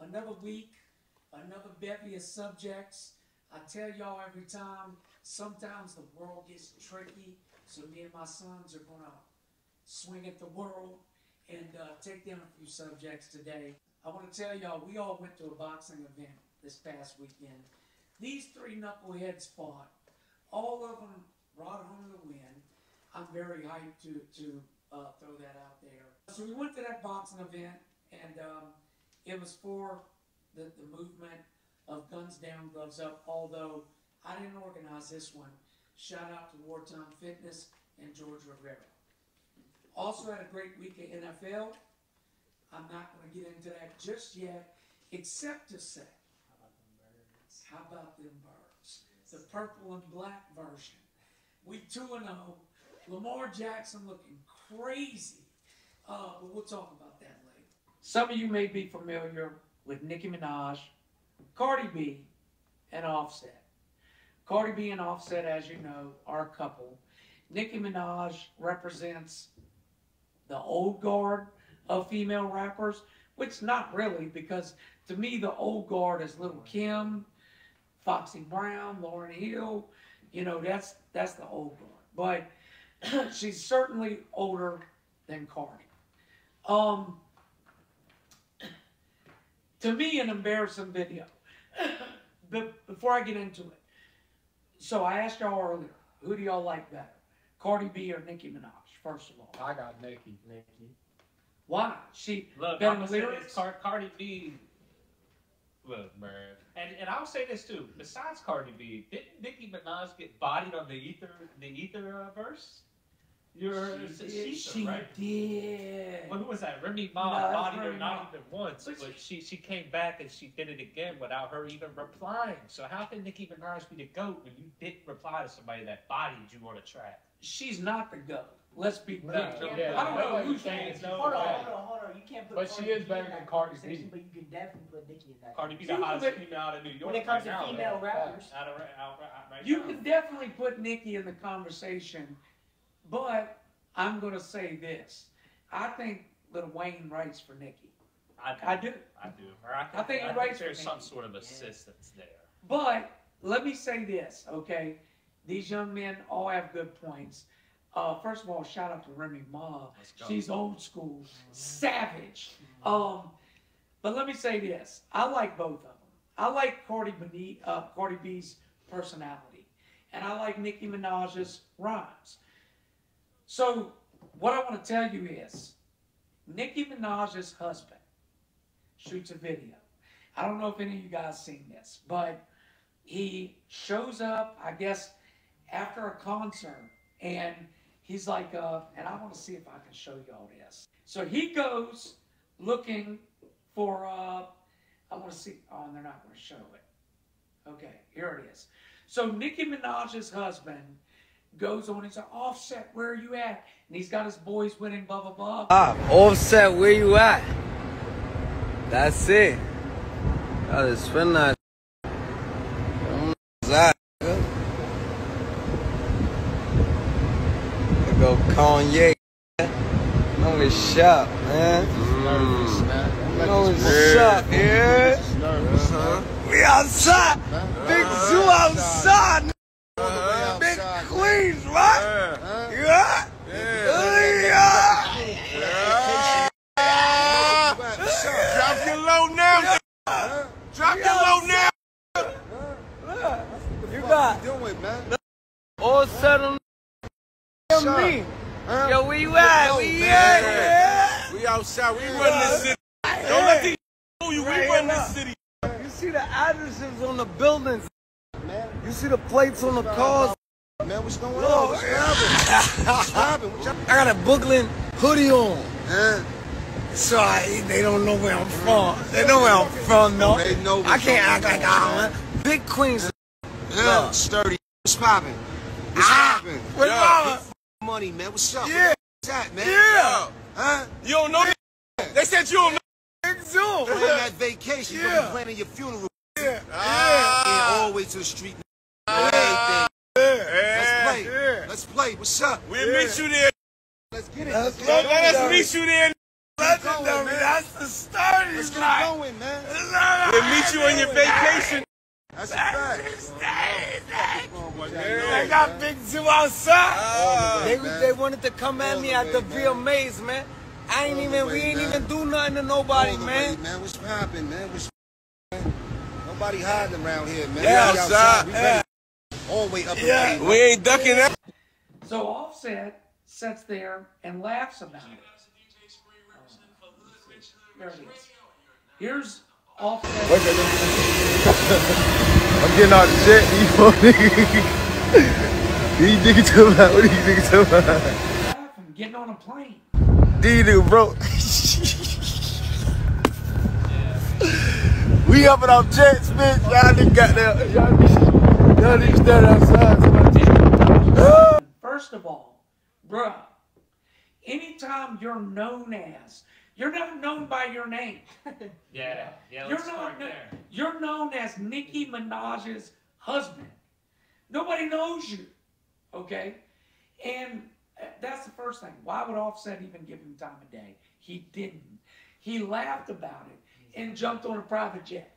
Another week, another bevy of subjects. I tell y'all every time, sometimes the world gets tricky, so me and my sons are going to swing at the world and take down a few subjects today. I want to tell y'all, we all went to a boxing event this past weekend. These three knuckleheads fought. All of them brought home the win. I'm very hyped to throw that out there. So we went to that boxing event, and it was for the movement of Guns Down, Gloves Up, although I didn't organize this one. Shout out to Wartime Fitness and George Rivera. Also had a great week at NFL. I'm not going to get into that just yet, except to say, how about them birds? The purple and black version. We 2-0. Lamar Jackson looking crazy. But we'll talk about that later. Some of you may be familiar with Nicki Minaj, Cardi B, and Offset. Cardi B and Offset, as you know, are a couple. Nicki Minaj represents the old guard of female rappers, which not really, because to me the old guard is Lil' Kim, Foxy Brown, Lauryn Hill. You know, that's the old guard. But she's certainly older than Cardi. To me, an embarrassing video. But before I get into it, so I asked y'all earlier, who do y'all like better, Cardi B or Nicki Minaj? First of all, I got Nicki. Why? She look, better lyrics. Cardi B. Look, man, and I'll say this too. Besides Cardi B, didn't Nicki Minaj get bodied on the Ether verse? She right? did. Well, who was that? Remy Ma bodied her not even once, but she came back and she did it again without her even replying. So how can Nicki Minaj be the GOAT when you didn't reply to somebody that bodied you on a track? She's not the GOAT. Let's be clear. Yeah, I don't know who's saying. Hold on. You can't put. But she is better than Cardi B. But you can definitely put Nicki in that. Cardi B, the hottest female out of New York. When it comes to female rappers, You can definitely put Nicki in the conversation, but I'm going to say this. I think Lil Wayne writes for Nicki. I do. I think he writes there's some sort of assistance there. But let me say this, okay? These young men all have good points. First of all, shout out to Remy Ma. She's old school, savage. But let me say this. I like both of them. I like Cardi B's personality. And I like Nicki Minaj's rhymes. So what I want to tell you is, Nicki Minaj's husband shoots a video. I don't know if any of you guys seen this, but he shows up, I guess, after a concert, and he's like, and I want to see if I can show you all this. So he goes looking for, I want to see, oh, and they're not going to show it. Okay, here it is. So Nicki Minaj's husband goes on, he's like, Offset, where are you at? And he's got his boys with him, blah, blah, blah. Offset, where you at? That's it. I just spend that. That. Go Kanye. Know it's shop, man. Know it's shop, yeah. We outside. Big zoo outside. Big Queens, right? Yeah. Drop your low now. Drop your low now. You got doing, man? all settled. Me. Yo, where you at? We at? We outside. We run this city. Don't let these fool you. We run this city. You see the addresses on the buildings. You see the plates on the cars. Man, what's going on? What's happening? I got a Brooklyn hoodie on. So they don't know where I'm from. They know where I'm from, though. They know. I can't act like I don't. Big Queens. Yeah, sturdy. What's popping? What's popping? What's wrong? Money, man. What's up? Yeah. What's that, man? Yeah. Huh? You don't know that? They said you don't know. Big Zoo. Plan that vacation. Yeah. You're gonna be planning your funeral. Yeah. Yeah. All the way to the street. Everything. Let's play. Let's play. What's up? We'll meet you there. Let's get it. Let's Let us meet you there. Legendary, that's the sturdy. Let's get going, man. We'll meet you on your vacation. That's a fact. They got Big Zoo outside. They wanted to come at me at the VMAs, man. We ain't even do nothing to nobody, man. What's poppin', man? Nobody hiding around here, man. Yeah, We outside. We ready. All the way up. Yeah. We ain't ducking that. So Offset sits there and laughs about it. There it is. Here's Offset. I'm getting out the jet. You niggas talking about? What are you niggas talking about? Laughing, getting on a plane. D-Dude, bro. We up and off jets, bitch. Y'all niggas got there. Y'all niggas stand outside. First of all, bruh, anytime you're known as, you're not known by your name. Yeah, You're let's not. start there. You're known as Nicki Minaj's husband. Nobody knows you, okay? And that's the first thing. Why would Offset even give him time of day? He didn't. He laughed about it and jumped on a private jet.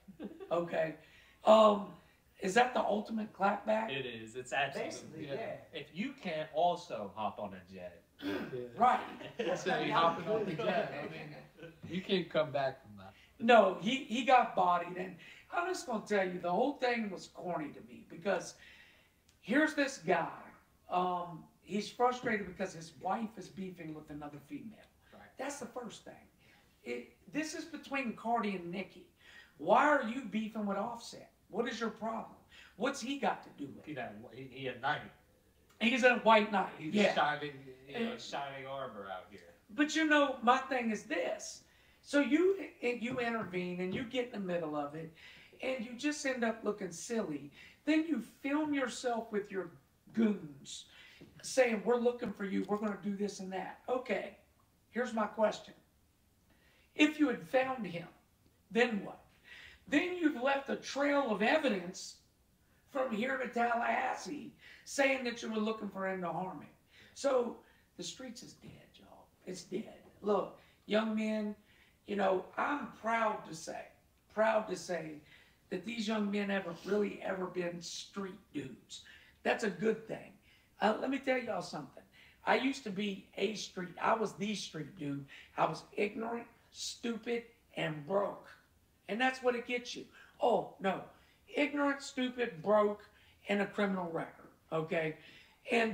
Okay. Is that the ultimate clapback? It is. It's absolutely. Basically, yeah. If you can't also hop on a jet, Right. That's how you hopping on the jet. I mean, you can't come back from that. No, he got bodied, and I'm just gonna tell you, the whole thing was corny to me because here's this guy. He's frustrated because his wife is beefing with another female. Right. That's the first thing. This is between Cardi and Nicki. Why are you beefing with Offset? What is your problem? What's he got to do with it? he a knight. He's a white knight. He's Yeah. shining, shining armor out here. But you know, my thing is this. So you intervene and you get in the middle of it and you just end up looking silly. Then you film yourself with your goons saying, we're looking for you, we're going to do this and that. Okay, here's my question. If you had found him, then what? Then you've left a trail of evidence from here to Tallahassee saying that you were looking for him to harm him. So the streets is dead, y'all. It's dead. Look, young men, you know, I'm proud to say that these young men haven't really ever been street dudes. That's a good thing. Let me tell y'all something. I used to be I was the street dude. I was ignorant, stupid, and broke. And that's what it gets you. Oh, no. Ignorant, stupid, broke, and a criminal record. Okay? And,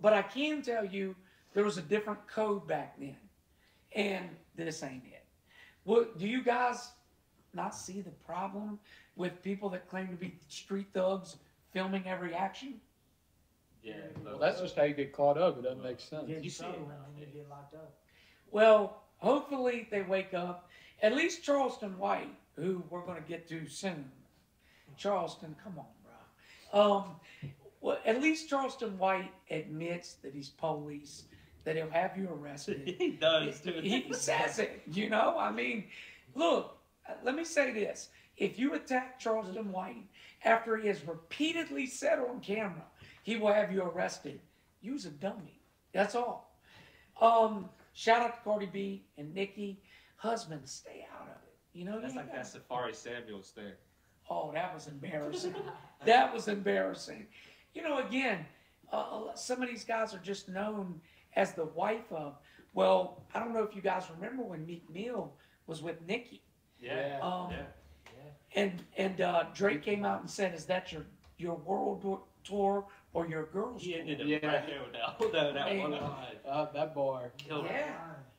but I can tell you there was a different code back then. And this ain't it. Well, do you guys not see the problem with people that claim to be street thugs filming every action? Yeah. Well, that's just how you get caught up. It doesn't make sense. Get in You see trouble it. and then you get locked up. Well, hopefully they wake up. At least Charleston White, who we're going to get to soon. Charleston, come on, bro. Well, at least Charleston White admits that he's police, that he'll have you arrested. He does, too. He says it, you know? I mean, look, let me say this. If you attack Charleston White after he has repeatedly said on camera he will have you arrested, you's a dummy. That's all. Shout out to Cardi B and Nicki. Husbands, stay out of it. You know, That's like that Safari Samuels thing. Oh, that was embarrassing. That was embarrassing. You know, again, some of these guys are just known as the wife of. Well, I don't know if you guys remember when Meek Mill was with Nicki. Yeah. And Drake came out and said, "Is that your world tour or your girls He tour?" ended up Yeah. right there with that one line. That bar. Killed him. Yeah.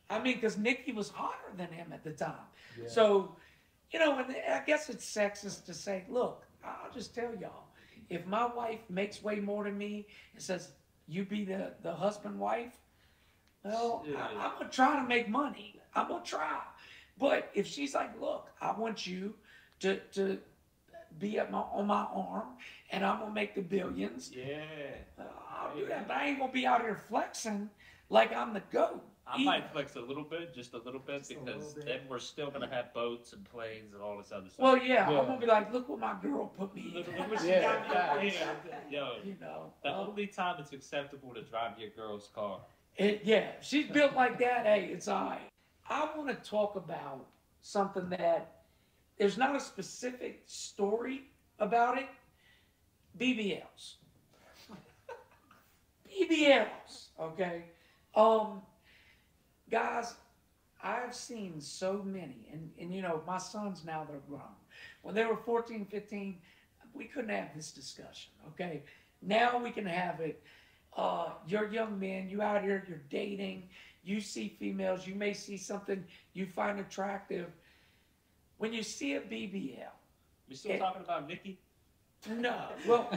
I mean, because Nicki was hotter than him at the time. Yeah. So, you know, and I guess it's sexist to say, look, I'll just tell y'all, if my wife makes way more than me and says, you be the husband wife, well, Yeah. I'm going to try to make money. I'm going to try. But if she's like, look, I want you to be on my arm and I'm going to make the billions, Yeah. I'll do that. But I ain't going to be out here flexing like I'm the GOAT. I might flex a little bit, just a little bit, Just a because little bit. then we're still gonna have boats and planes and all this other stuff. Well, yeah, Yeah. I'm gonna be like, look what my girl put me Look in. what she Yeah, got me. facts. Yo, You know, the only time it's acceptable to drive your girl's car. yeah, if she's built like that, hey, it's all right. I want to talk about something that there's not a specific story about it. BBLs. BBLs, okay? Guys, I've seen so many, and you know, my sons now, they're grown. When they were 14, 15, we couldn't have this discussion, okay? Now we can have it. You're young men, you out here, you're dating, you see females, you may see something you find attractive. When you see a BBL. We still talking about Nicki? No. Well,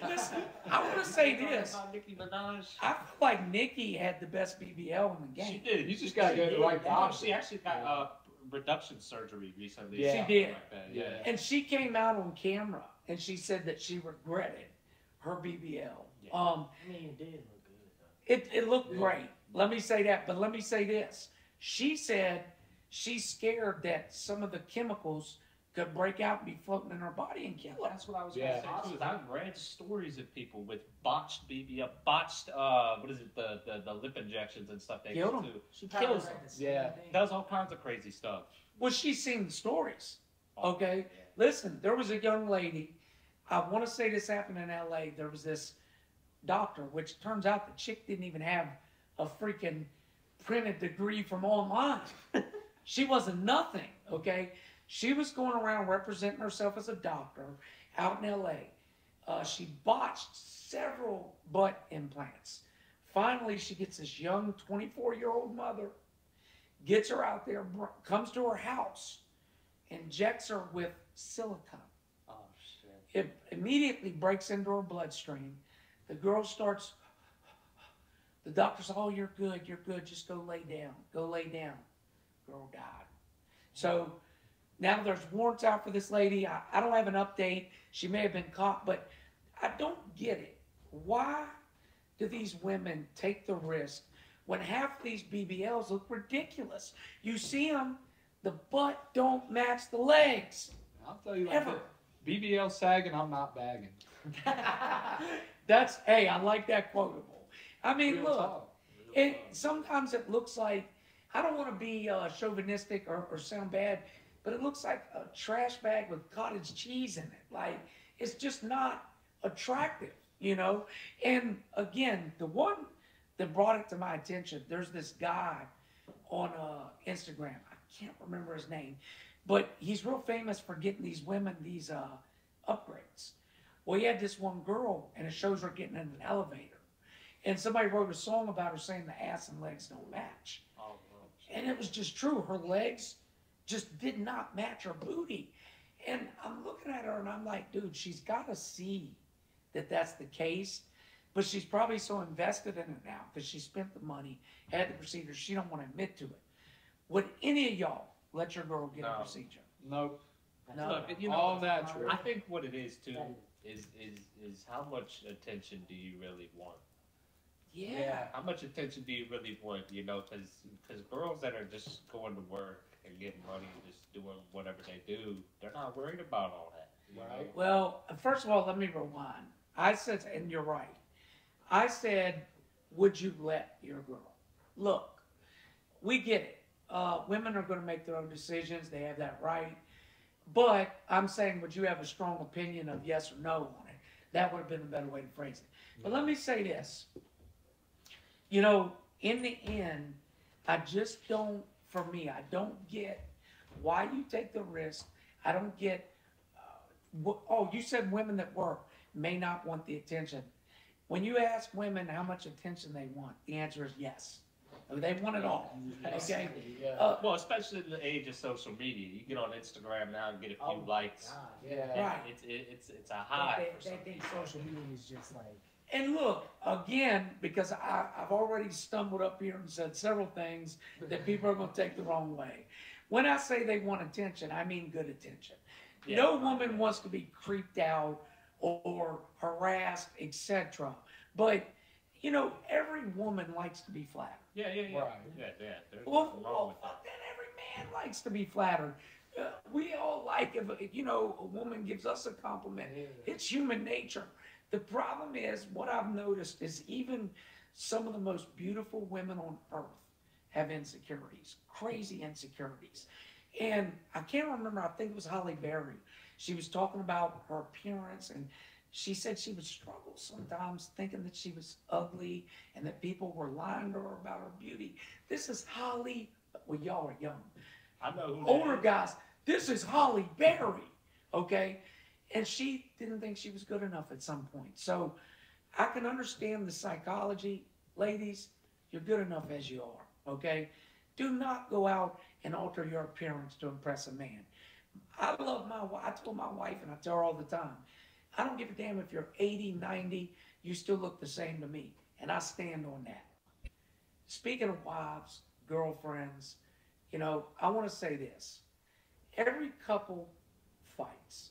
listen, I want to say this. About Nicki Minaj? I feel like Nicki had the best BBL in the game. She did. You just gotta go to the right doctor. She actually got reduction surgery recently. Yeah. She did. Like that. Yeah. And she came out on camera and she said that she regretted her BBL. Yeah. I mean, it did look good, though. It looked great. Let me say that. But let me say this. She said she's scared that some of the chemicals could break out and be floating in her body and kill her. That's what I was Yeah. going to say too. Is I've read stories of people with botched BBL, what is it, the lip injections and stuff they Killed do. them. She probably Kills read them. the same Yeah. thing. Does all kinds of crazy stuff. Well, she's seen the stories. Oh, Okay? yeah. Listen, there was a young lady. I want to say this happened in LA. There was this doctor, which turns out the chick didn't even have a freaking printed degree from online. She wasn't nothing, okay? She was going around representing herself as a doctor out in LA. She botched several butt implants. Finally, she gets this young 24-year-old mother, gets her out there, comes to her house, injects her with silicone. Oh, shit. It immediately breaks into her bloodstream. The girl starts, the doctor says, oh, you're good, just go lay down, Girl died. So now there's warrants out for this lady. I don't have an update. She may have been caught, but I don't get it. Why do these women take the risk when half of these BBLs look ridiculous? You see them, the butt don't match the legs. I'll tell you like Ever. this. BBL sagging, I'm not bagging. Hey, I like that quotable. I mean, Real look, talk. sometimes it looks like, I don't want to be chauvinistic or sound bad, but it looks like a trash bag with cottage cheese in it. Like, it's just not attractive, you know? And again, the one that brought it to my attention, there's this guy on Instagram. I can't remember his name, but he's real famous for getting these women these upgrades. Well, he had this one girl, and it shows her getting in an elevator. And somebody wrote a song about her saying the ass and legs don't match. Oh, And it was just true. Her legs just did not match her booty. And I'm looking at her and I'm like, dude, she's got to see that that's the case. But she's probably so invested in it now because she spent the money, had the procedure. She don't want to admit to it. Would any of y'all let your girl get a No. procedure? Nope. No. Look, you know, All natural. I think what it is too is how much attention do you really want? Yeah. How much attention do you really want? You know, because girls that are just going to work and getting money and just doing whatever they do, they're not worried about all that. You know? Right. Well, first of all, let me rewind. I said, and you're right. I said, would you let your girl? Look, we get it. Women are going to make their own decisions. They have that right. But I'm saying, would you have a strong opinion of yes or no on it? That would have been a better way to phrase it. But let me say this. You know, in the end, I just don't, for me, I don't get why you take the risk. I don't get, you said women that work may not want the attention. When you ask women how much attention they want, the answer is yes. They want it all. Okay? Well, especially in the age of social media, you get on Instagram now and get a few likes. God. Yeah. And Right. It's a high. They think social media is just like. And look, again, because I've already stumbled up here and said several things that people are going to take the wrong way. When I say they want attention, I mean good attention. Yeah. No woman wants to be creeped out or harassed, etc. But, you know, every woman likes to be flattered. Yeah. Right. Yeah. There's Well, nothing wrong with that. fuck that. Every man likes to be flattered. We all like if, you know, a woman gives us a compliment. It's human nature. The problem is, what I've noticed is even some of the most beautiful women on earth have insecurities, crazy insecurities. And I can't remember, I think it was Holly Berry. She was talking about her appearance, and she said she would struggle sometimes thinking that she was ugly and that people were lying to her about her beauty. This is Holly, well, y'all are young. I know who Older guys, this is Holly Berry, okay? And she didn't think she was good enough at some point. So I can understand the psychology. Ladies, you're good enough as you are, okay? Do not go out and alter your appearance to impress a man. I love my wife. I told my wife, and I tell her all the time, I don't give a damn if you're 80, 90, you still look the same to me. And I stand on that. Speaking of wives, girlfriends, you know, I want to say this. Every couple fights.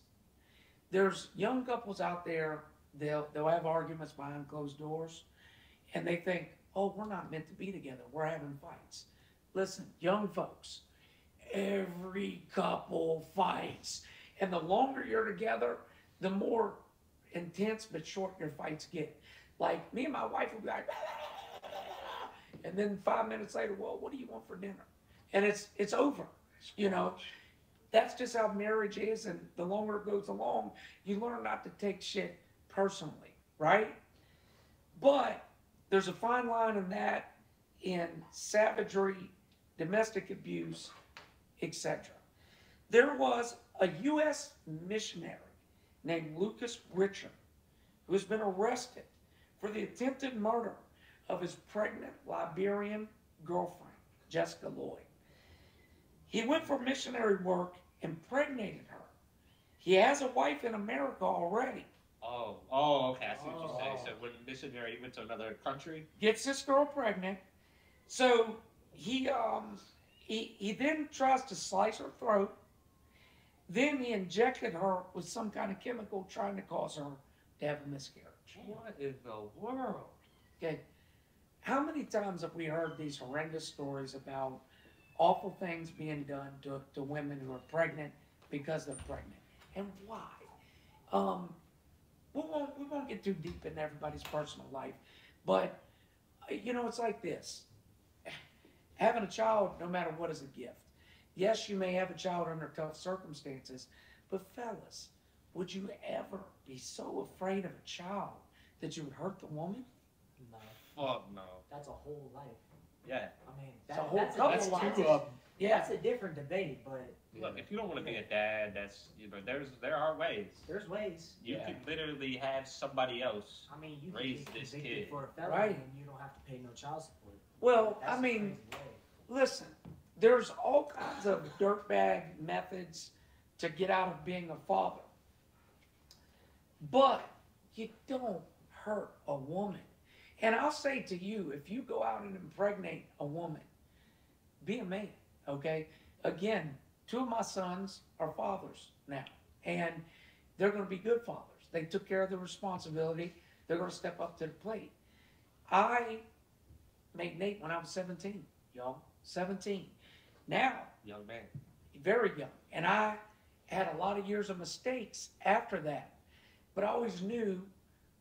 There's young couples out there, they'll have arguments behind closed doors, and they think, oh, we're not meant to be together. We're having fights. Listen, young folks, every couple fights. And the longer you're together, the more intense but short your fights get. Like, me and my wife will be like, and then 5 minutes later, well, what do you want for dinner? And it's over, you know. That's just how marriage is, and the longer it goes along, you learn not to take shit personally, right? But there's a fine line in that, in savagery, domestic abuse, etc. There was a U.S. missionary named Lucas Richard who has been arrested for the attempted murder of his pregnant Liberian girlfriend, Jessica Lloyd. He went for missionary work, impregnated her. He has a wife in America already. Oh, okay, I see what you're saying. So when the missionary went to another country? Gets this girl pregnant. So he then tries to slice her throat. Then he injected her with some kind of chemical trying to cause her to have a miscarriage. What in the world? Okay. How many times have we heard these horrendous stories about awful things being done to women who are pregnant because they're pregnant? And why? We won't get too deep into everybody's personal life, but you know, it's like this. Having a child, no matter what, is a gift. Yes, you may have a child under tough circumstances, but fellas, would you ever be so afraid of a child that you would hurt the woman? No. Fuck no. That's a whole life. Yeah. I mean, It's a whole couple That's lives. two of them. Yeah. That's a different debate, but Look, if you don't want to be a dad, that's, you know, there are ways. there's ways. You Yeah. can literally have somebody else. I mean, you can Raise get this convicted kid. for a felony Right. and you don't have to pay no child support. Well, That's I a mean, crazy way. listen, there's all kinds of dirtbag methods to get out of being a father. But you don't hurt a woman. And I'll say to you, if you go out and impregnate a woman, be a man, okay? Again, 2 of my sons are fathers now, and they're going to be good fathers. They took care of the responsibility. They're going to step up to the plate. I made Nate when I was 17, y'all. 17. Now, Young man. very young. And I had a lot of years of mistakes after that. But I always knew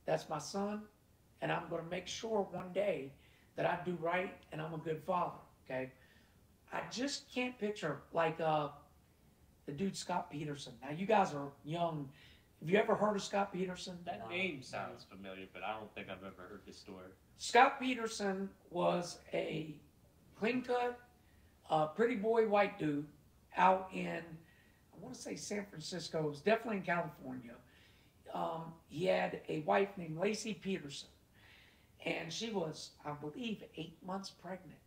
that's my son, and I'm going to make sure one day that I do right and I'm a good father, okay? I just can't picture, like, the dude Scott Peterson. Now, you guys are young. Have you ever heard of Scott Peterson? That name sounds familiar, but I don't think I've ever heard this story. Scott Peterson was a clean-cut, pretty boy white dude out in, I want to say San Francisco. It was definitely in California. He had a wife named Lacey Peterson, and she was, I believe, 8 months pregnant.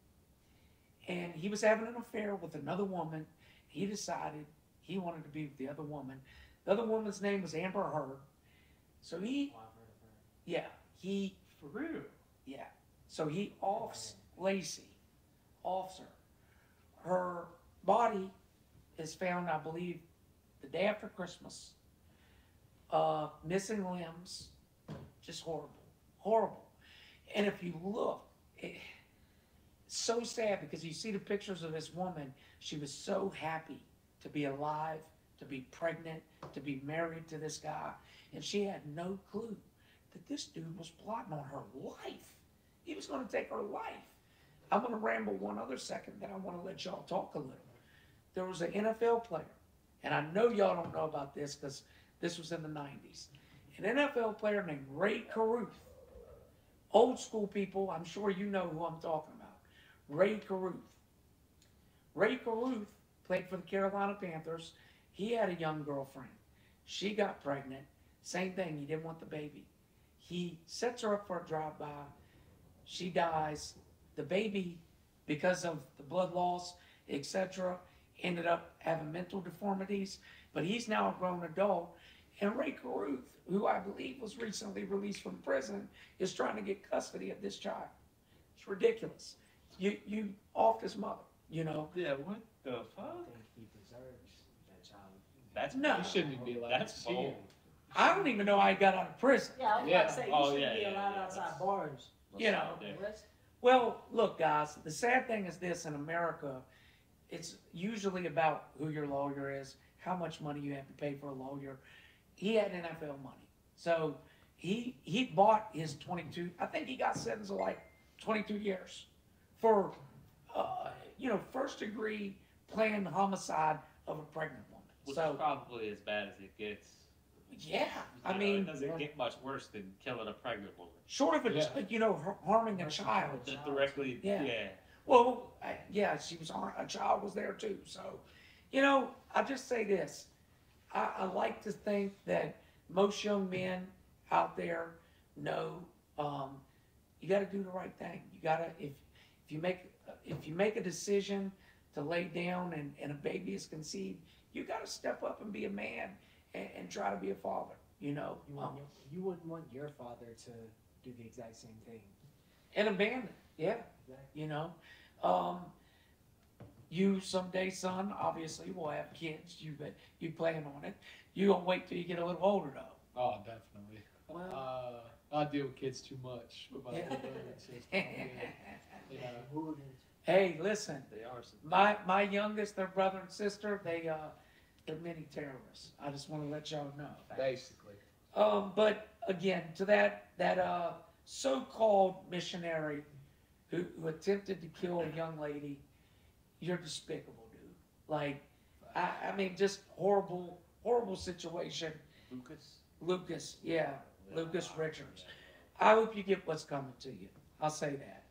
And he was having an affair with another woman. He decided he wanted to be with the other woman. The other woman's name was Amber Heard. So he, Oh, I've heard of her. yeah, he, For real? yeah. So he offs Lacey, offs her. Her body is found, I believe, the day after Christmas. Missing limbs, just horrible, horrible. And if you look, it's so sad because you see the pictures of this woman. She was so happy to be alive, to be pregnant, to be married to this guy. And she had no clue that this dude was plotting on her life. He was going to take her life. I'm going to ramble one other second, then I want to let y'all talk a little. There was an NFL player, and I know y'all don't know about this because this was in the 90s. An NFL player named Ray Caruth. Old school people, I'm sure you know who I'm talking about. Ray Caruth. Ray Caruth played for the Carolina Panthers. He had a young girlfriend. She got pregnant. Same thing, he didn't want the baby. He sets her up for a drive-by. She dies. The baby, because of the blood loss, etc., ended up having mental deformities. But he's now a grown adult. And Ray Caruth, who I believe was recently released from prison, is trying to get custody of this child. It's ridiculous. You off his mother, you know. Yeah, what the I fuck? think he deserves that child. That's No. You shouldn't even be allowed That's to see bold. it. I don't even know how he got out of prison. Yeah, I was Yeah. about to say, you Oh, shouldn't yeah, be yeah, allowed yeah, outside that's- bars. You know. Yeah. Arrest. Well, look, guys, the sad thing is this: in America, it's usually about who your lawyer is, how much money you have to pay for a lawyer. He had NFL money, so he bought his 22. I think he got sentenced to like 22 years for first degree planned homicide of a pregnant woman. Which So is probably as bad as it gets. yeah, I You know, mean, it doesn't get much worse than killing a pregnant woman. short of Yeah. harming a child. Just directly, Yeah. yeah. Well, she was a child was there too. So, I just say this: I like to think that most young men out there know you got to do the right thing. You got to if you make a decision to lay down and a baby is conceived, you got to step up and be a man and try to be a father. You wouldn't want your father to do the exact same thing. And abandon. Yeah. Exactly. You someday, son, obviously will have kids. You plan on it. You gonna wait till you get a little older though. Oh, definitely. Well, I deal with kids too much with my Yeah. little brother and sister. Yeah. You know, Hooligans. Hey, listen, They are some. my youngest, their brother and sister, they're mini terrorists. I just want to let y'all know. basically. But again, to that so-called missionary who attempted to kill a young lady, you're despicable, dude. Like, I mean, just horrible situation. Lucas, yeah, Lucas Richards. I hope you get what's coming to you. I'll say that.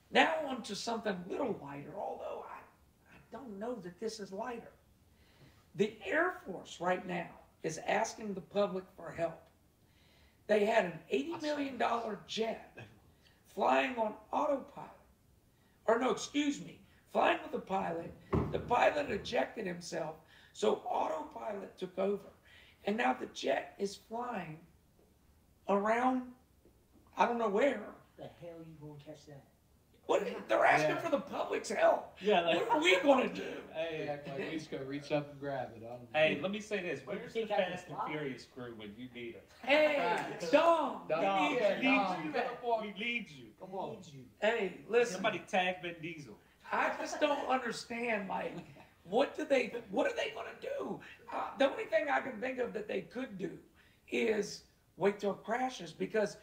Now on to something a little lighter, although I don't know that this is lighter. The Air Force right now is asking the public for help. They had an $80 million jet flying on autopilot. Or no, excuse me, flying with a pilot. The pilot ejected himself, so autopilot took over. And now the jet is flying around, I don't know where. The hell you gonna catch that? They're asking Yeah. for the public's help. Yeah, What are we gonna do? Hey, act like we just gonna reach up and grab it. I don't know. Hey, let me say this. Where Where's you the think I can Fast and fly? Furious crew when you need them? Hey, Dom, Dom, we need yeah, you. Dom. We need you. Come on. Need you. Hey, listen, Somebody tag Vin Diesel. I just don't understand, like, what are they gonna do? The only thing I can think of that they could do is wait till it crashes, because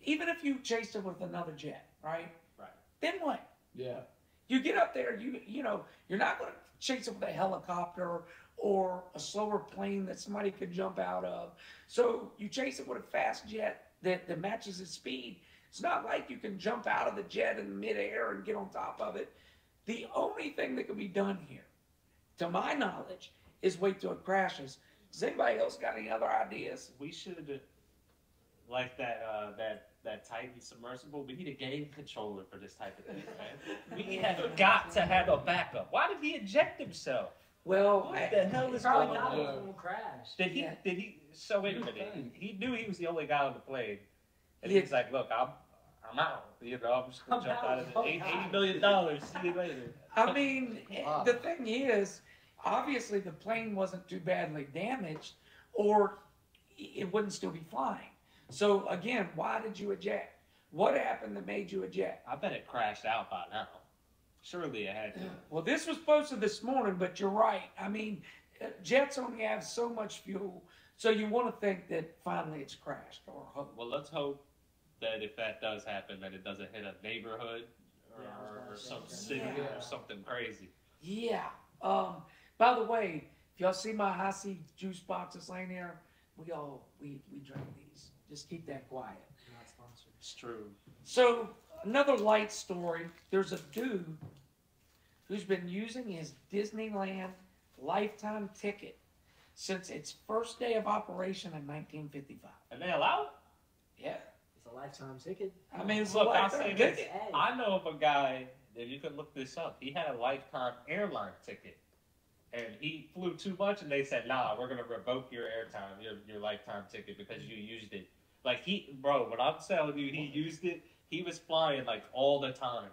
even if you chased it with another jet, right? Right. Then what? Yeah. You get up there, you're not going to chase it with a helicopter or a slower plane that somebody could jump out of. So you chase it with a fast jet that matches its speed. It's not like you can jump out of the jet in midair and get on top of it. The only thing that can be done here, to my knowledge, is wait till it crashes. Does anybody else got any other ideas? We should, like that Titan submersible, we need a game controller for this type of thing, man. We have got to have a backup. Why did he eject himself? Well, What the hell is Probably going not on? gonna crash. Did he? Yeah. Did he? So wait a minute. He knew he was the only guy on the plane, and Yeah. he's like, "Look, I'm out. I'm just gonna I'm jump out. out of the Oh, $80 million. See you later." I mean, Wow. the thing is, obviously the plane wasn't too badly damaged, or it wouldn't still be flying. So again, why did you eject? What happened that made you eject? I bet it crashed out by now. Surely it had to. Well, this was posted this morning, but you're right. I mean, jets only have so much fuel, so you want to think that finally it's crashed, or hope. Well, let's hope that if that does happen, that it doesn't hit a neighborhood or, Yeah, I was or or some city or something crazy. Yeah. By the way, if y'all see my high C juice boxes laying there, we drink these. Just keep that quiet. Not sponsored. It's true. So another light story. There's a dude who's been using his Disneyland lifetime ticket since its first day of operation in 1955. And they allow it? Yeah. It's a lifetime ticket. I mean, it's Look, a I'll lifetime say this. ticket. Hey. I know of a guy, and you can look this up. He had a lifetime airline ticket. And he flew too much, and they said, nah, we're going to revoke your airtime, your lifetime ticket, because you used it. Like, bro, when I'm telling you he used it, he was flying, like, all the time.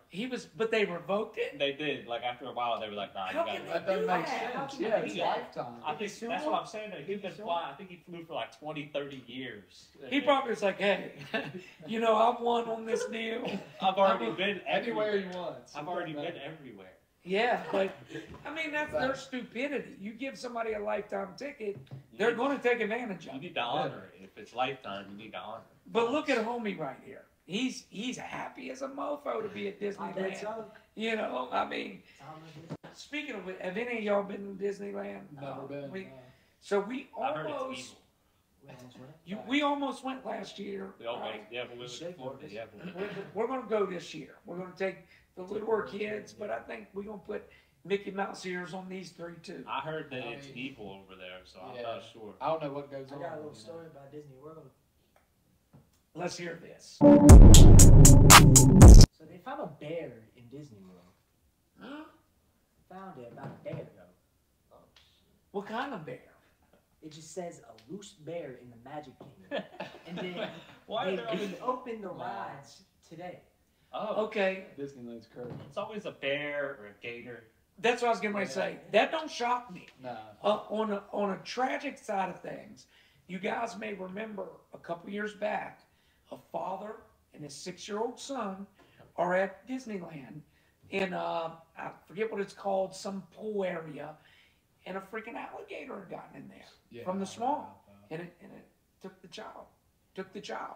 But they revoked it? They did. Like, after a while, they were like, nah, you How got can it. That doesn't make How sense. can Yeah, they it's do that? lifetime. I think sue that's him? what I'm saying. That he's Did been you sue flying. I think he flew for like 20, 30 years. He probably was like, hey, you know, I won on this deal. I've already been Anywhere everywhere. he wants. I've already been everywhere. Yeah, but I mean, that's their stupidity. You give somebody a lifetime ticket, they're going to take advantage You of it. need to honor it. If it's lifetime, you need to honor it. But look at homie right here. He's happy as a mofo to be at I bet Disneyland. so. You know, I mean, Tom is- speaking of which, have any of y'all been to Disneyland? Never been. So we I heard it's almost, evil. we almost went. we almost went last year. We almost, right? yeah, we went Shake to Florida. it. Yeah, We're going to go this year. We're going to take the littler kids, but I think we're going to put Mickey Mouse ears on these three too. I heard that it's evil over there, so I'm Yeah. not sure. I don't know what goes I on. got a little story about Disney World. Let's hear this. So they found a bear in Disney World. Huh? Found it about a day ago. What kind of bear? It just says a loose bear in the Magic Kingdom. And then Why they are there always, opened the rides today. oh, Okay, Disneyland's crazy. it's always a bear or a gator. that's what I was getting ready to say. That don't shock me. Nah. On a tragic side of things, you guys may remember a couple years back, a father and his 6-year-old son are at Disneyland in I forget what it's called, some pool area, and a freaking alligator had gotten in there Yeah, from the I don't swamp, know about that. and it took the child.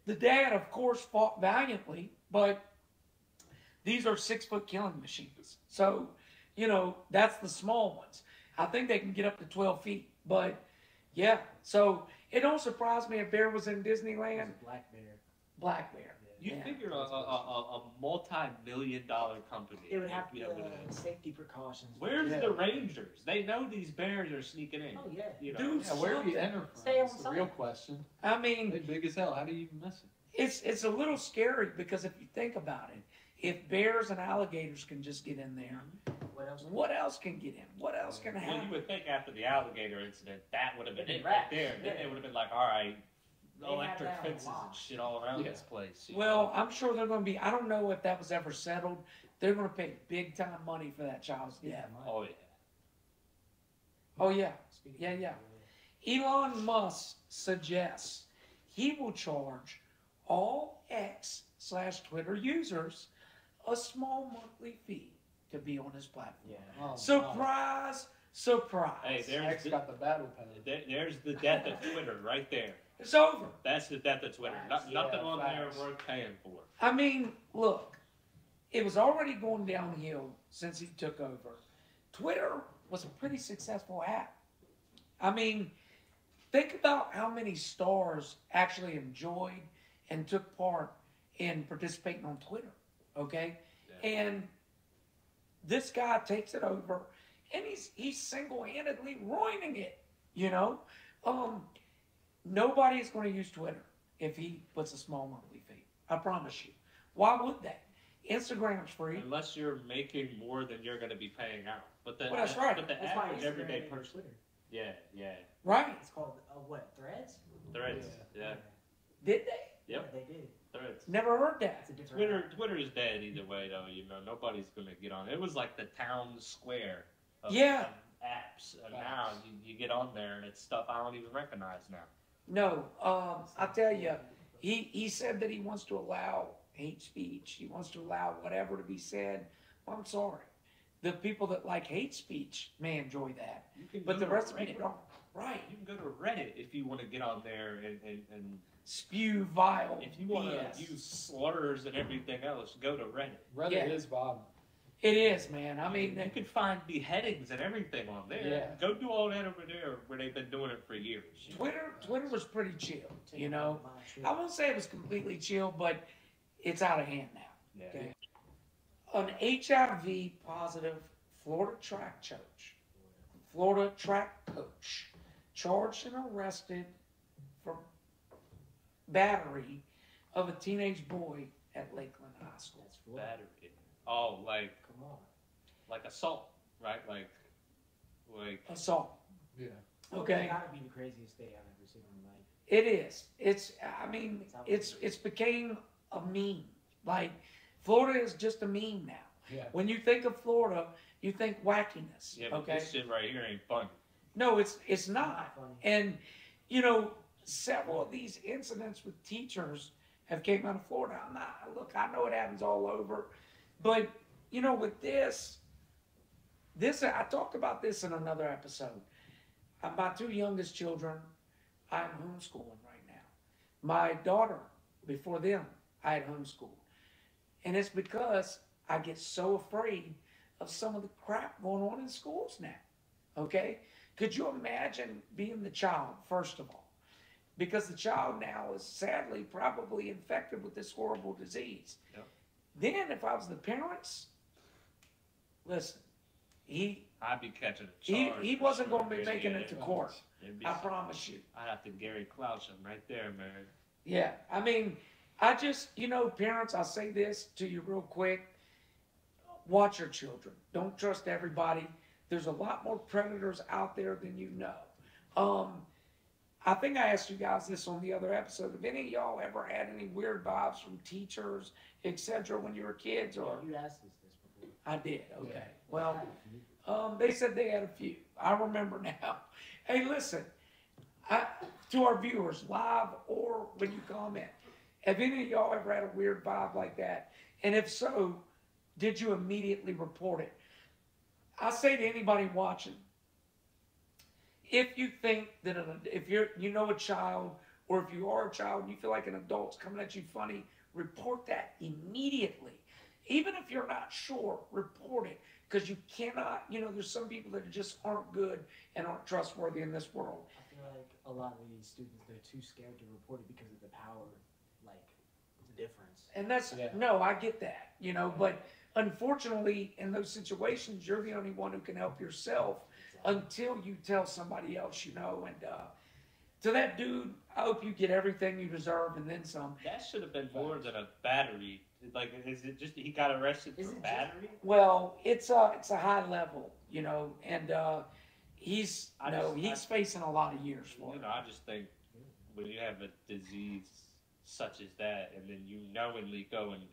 The dad, of course, fought valiantly, but these are 6-foot killing machines. So, you know, that's the small ones. I think they can get up to 12 feet, but yeah. So it don't surprise me if bear was in It Disneyland. was a black bear. Black bear. You Yeah. figure a multi-million-dollar company. It would have be able to- safety precautions. Where's Yeah. the Rangers? They know these bears are sneaking in. Oh, yeah. You know? Dude, Yeah, where do you enter from? Stay on That's the site. real question. I mean, They big as hell. How do you even miss it? it's a little scary because if you think about it, if bears and alligators can just get in there, What else? what else can get in? What else can Well, you happen? would think after the alligator incident, that would have been It'd it be right wrapped, there. Then yeah. they would have been like, all right, They have electric that on fences and lock. shit all around Yeah. this place. Well, I'm sure they're going to be. I don't know if that was ever settled. They're going to pay big time money for that child's death. Oh, yeah. Oh yeah. Speaking Yeah, of- yeah. Elon Musk suggests he will charge all X/Twitter users a small monthly fee to be on his platform. Yeah. Oh, Surprise, surprise. Hey, X got the battle pass. There's the death of Twitter right there. It's over. That's the death of Twitter. Facts. Nothing Yeah, on facts. there worth paying for. I mean, look, it was already going downhill since he took over. Twitter was a pretty successful app. I mean, think about how many stars actually enjoyed and took part in participating on Twitter, okay? Yeah. And this guy takes it over, and he's single-handedly ruining it, you know? Nobody is going to use Twitter if he puts a small monthly fee. I promise you. Why would they? Instagram's free. Unless you're making more than you're going to be paying out. But the, Well, that's right. But the That's why average Instagram everyday made person. Twitter. Yeah, yeah. Right. It's called what? Threads? Threads. Yeah. Did they? Yep. Yeah, they did. Threads. Never heard that. It's a different. Twitter is dead either way though. You know, nobody's going to get on. It was like the town square. Of, Yeah. of apps. And now you get on there and it's stuff I don't even recognize now. No, I tell you, he said that he wants to allow hate speech. He wants to allow whatever to be said. Well, I'm sorry. The people that like hate speech may enjoy that. You can But go the to rest of Reddit. people don't. Right. You can go to Reddit if you want to get on there and spew vile If you want BS. to use slurs and everything else, go to Reddit. Reddit Yeah. is violent. It is, man. I mean, You can find beheadings and everything on there. Yeah. Go do all that over there where they've been doing it for years. Twitter was pretty chill, you know. I won't say it was completely chill, but it's out of hand now. Yeah. Okay. An HIV positive Florida track coach charged and arrested for battery of a teenage boy at Lakeland High School. That's Florida. Battery. Oh, Come on. like assault, right? Like Assault. Yeah. Okay. It's gotta be the craziest thing I've ever seen in my life. It is. I mean, it's became a meme. Like, Florida is just a meme now. Yeah. When you think of Florida, you think wackiness. yeah, but Okay. this shit right here ain't funny. No, it's not. Funny. And you know, several of these incidents with teachers have came out of Florida. Look, I know it happens all over, but you know, with this I talked about this in another episode. My two youngest children, I'm homeschooling right now. My daughter, before them, I had homeschooled, and it's because I get so afraid of some of the crap going on in schools now. Okay? Could you imagine being the child, first of all? Because the child now is sadly probably infected with this horrible disease. Yep. Then, if I was the parents, listen, I'd be catching a charge. he for wasn't sure. going to be making it to court. It'd be- I promise you. I'd have to Gary Clouch him right there, man. Yeah, I mean, I just, you know, parents, I'll say this to you real quick. Watch your children. Don't trust everybody. There's a lot more predators out there than you know. I think I asked you guys this on the other episode. Have any of y'all ever had any weird vibes from teachers, etc., when you were kids? Or You asked us this before. I did. Okay. Well, they said they had a few. I remember now. Hey, listen, to our viewers, live or when you comment, have any of y'all ever had a weird vibe like that? And if so, did you immediately report it? I say to anybody watching, if you think that if you know a child, or if you are a child and you feel like an adult's coming at you funny, report that immediately. Even if you're not sure, report it. Because you cannot, you know, there's some people that just aren't good and aren't trustworthy in this world. I feel like a lot of these students, they're too scared to report it because of the power, like, the difference. And that's, Yeah. no, I get that, you know, but unfortunately, in those situations, you're the only one who can help yourself until you tell somebody else, you know. And to that dude, I hope you get everything you deserve and then some. That should have been more than a battery. Like, is it just he got arrested Is for it battery? Well, it's a high level, you know, and he's facing a lot of years for You it. know, I just think when you have a disease such as that, and then you knowingly go and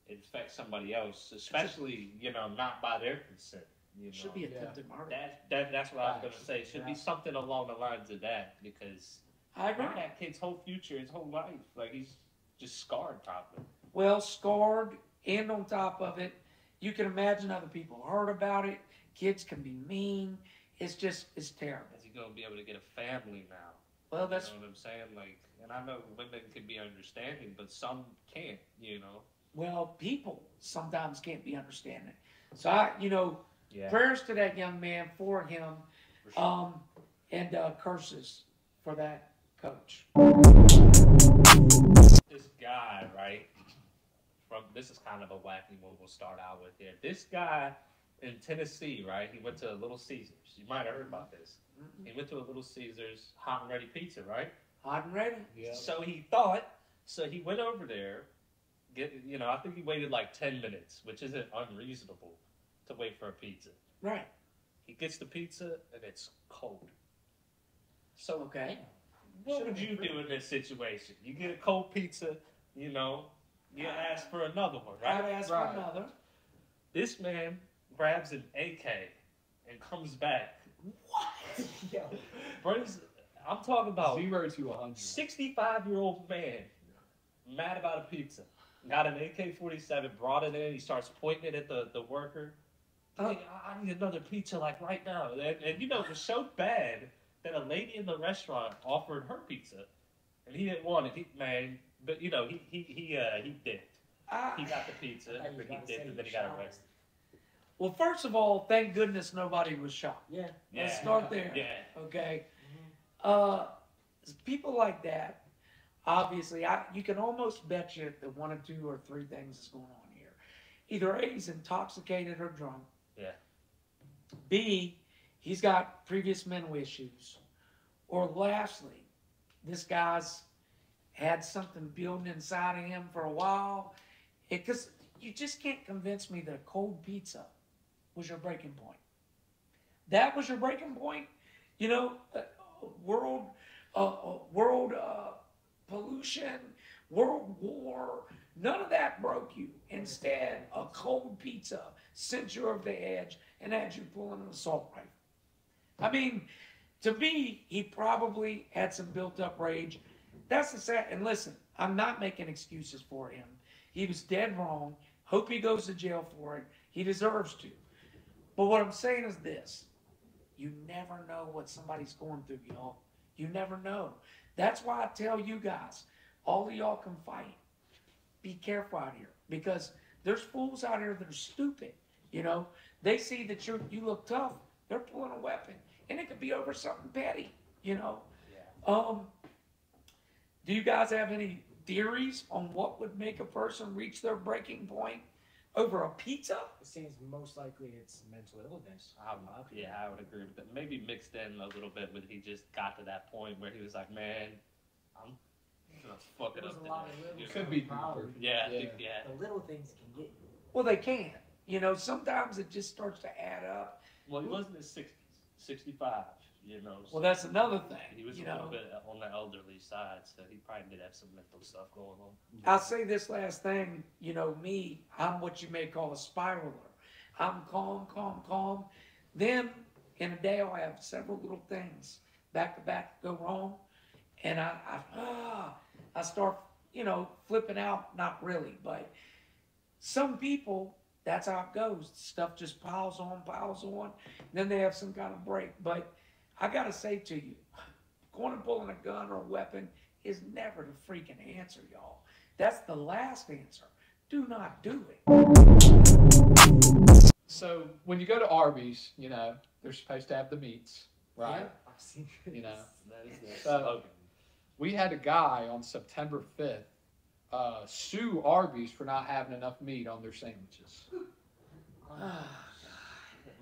infect somebody else, especially, you know, not by their consent. You know, Should be attempted murder. that's what I was gonna say. It should be something along the lines of that, because I agree. that kid's whole future, his whole life, like he's just scarred probably. Well, scarred, and on top of it, you can imagine other people heard about it. Kids can be mean. It's terrible. Is he gonna be able to get a family now? Well, that's You know what I'm saying? Like, and I know women can be understanding, but some can't. You know. well, people sometimes can't be understanding. So Yeah. prayers to that young man, for him, and curses for that coach. This guy, right? This is kind of a wacky one we'll start out with here. This guy in Tennessee, right? He went to a Little Caesars. You might have heard about this. He went to a Little Caesars hot and ready pizza, right? Hot and ready. Yeah. So he went over there. I think he waited like 10 minutes, which isn't unreasonable to wait for a pizza. Right. He gets the pizza and it's cold. So Okay. what would you do in this situation? You get a cold pizza, you ask for another one, right? I'd ask for another. This man grabs an AK and comes back. What? Yo. I'm talking about 0 to 100. 65-year-old man, mad about a pizza. Got an AK-47, brought it in. He starts pointing it at the worker. Hey, I need another pizza like right now. And it was so bad that a lady in the restaurant offered her pizza. and he didn't want it. But he dipped. He got the pizza, I thought you but were he gonna dipped, say and then he he got shot. arrested. Well, first of all, thank goodness nobody was shot. Yeah. Let's Yeah. start there. Yeah. Okay. People like that, obviously, you can almost bet you that one or two or three things is going on here. Either A, he's intoxicated or drunk. Yeah. B, he's got previous mental issues. Or lastly, this guy's had something building inside of him for a while. Because you just can't convince me that a cold pizza was your breaking point. That was your breaking point? You know, world pollution, world war, none of that broke you. Instead, a cold pizza sent you over the edge and had you pulling an assault rifle. I mean, to me, he probably had some built-up rage. That's the sad. And listen, I'm not making excuses for him. He was dead wrong. Hope he goes to jail for it. He deserves to. But what I'm saying is this. You never know what somebody's going through, y'all. You never know. That's why I tell you guys, all of y'all can fight. Be careful out here. Because there's fools out here that are stupid. You know, they see that you look tough. They're pulling a weapon. And it could be over something petty, you know. Yeah. Do you guys have any theories on what would make a person reach their breaking point over a pizza? It seems most likely it's mental illness. I would agree with that. Maybe mixed in a little bit, but he just got to that point where he was like, man, I'm gonna fuck it There's up a lot of today. little Could be problems. Yeah, Yeah. yeah. The little things can get you. Well, they can. You know, sometimes it just starts to add up. Well, he was in his 60s, 65, you know. Well, that's another thing. He was you a little know, bit on the elderly side, so he probably did have some mental stuff going on. I'll say this last thing. You know, me, I'm what you may call a spiraler. I'm calm. Then in a day, I'll have several little things back to back go wrong, and I start, you know, flipping out. Not really, but some people, that's how it goes. Stuff just piles on. Then they have some kind of break. But I gotta say to you, going and pulling a gun or a weapon is never the freaking answer, y'all. That's the last answer. Do not do it. So when you go to Arby's, you know, they're supposed to have the meats, right? Yeah, I've seen this. You know, That is the So- slogan. we had a guy on September 5th sue Arby's for not having enough meat on their sandwiches.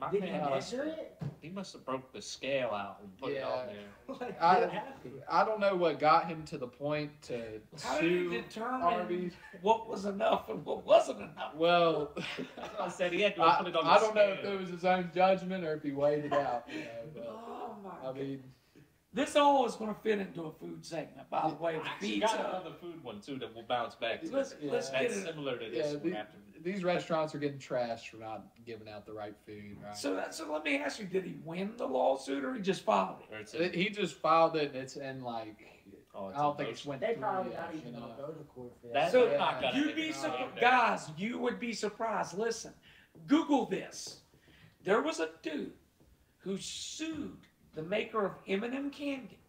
My Did he man measure it? he must have broke the scale out and put it Yeah. on there. Like, I- what happened? I don't know what got him to the point to How did you sue determine Arby's. what was enough and what wasn't enough? Well, That's what I said. He had to put it on the I don't know if scale. it was his own judgment or if he weighed it out. You know, Oh my but I mean, This all is going to fit into a food segment, by the way. I The actually got pizza. another food one too that we'll bounce back to. Let's get That's it. similar to this yeah, one after. these restaurants are getting trashed for not giving out the right food. Right? So let me ask you: did he win the lawsuit or he just filed it? Or it's a, He just filed it, and it's in like oh, it's I don't a think it's went They through probably yet, not you even know. gonna go to court for that. That's So not gonna you'd make be it surprised, right there. guys. You would be surprised. Listen, Google this. There was a dude who sued the maker of M&M candy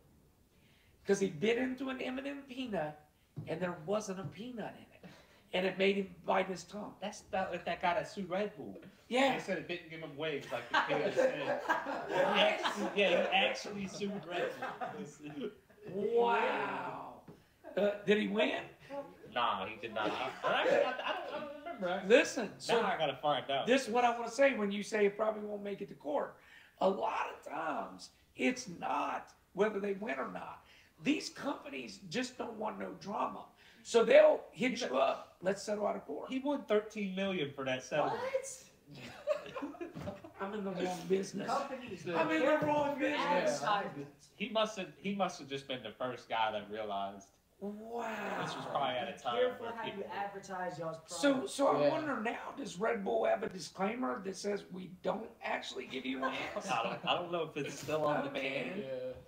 because he bit into an M&M peanut and there wasn't a peanut in it, and it made him bite his tongue. That's like that guy that sued Red Bull. Yeah. They said it didn't give him wings like the kid said. He actually sued Red Bull. Wow. Did he win? Nah, he did not. I don't remember. Listen. So Now I gotta find out. this is what I want to say when you say it probably won't make it to court. A lot of times, it's not whether they win or not. These companies just don't want no drama. So they'll hit you up. Let's settle out of court. He won $13 million for that settlement. What? I'm in the wrong business. Companies. I'm in the wrong business. Advertisements. He must have just been the first guy that realized Wow. this was probably at a time Careful where how you people. advertise y'all's product. So I Yeah. wonder now, does Red Bull have a disclaimer that says we don't actually give you wings? I don't know if it's still on the can.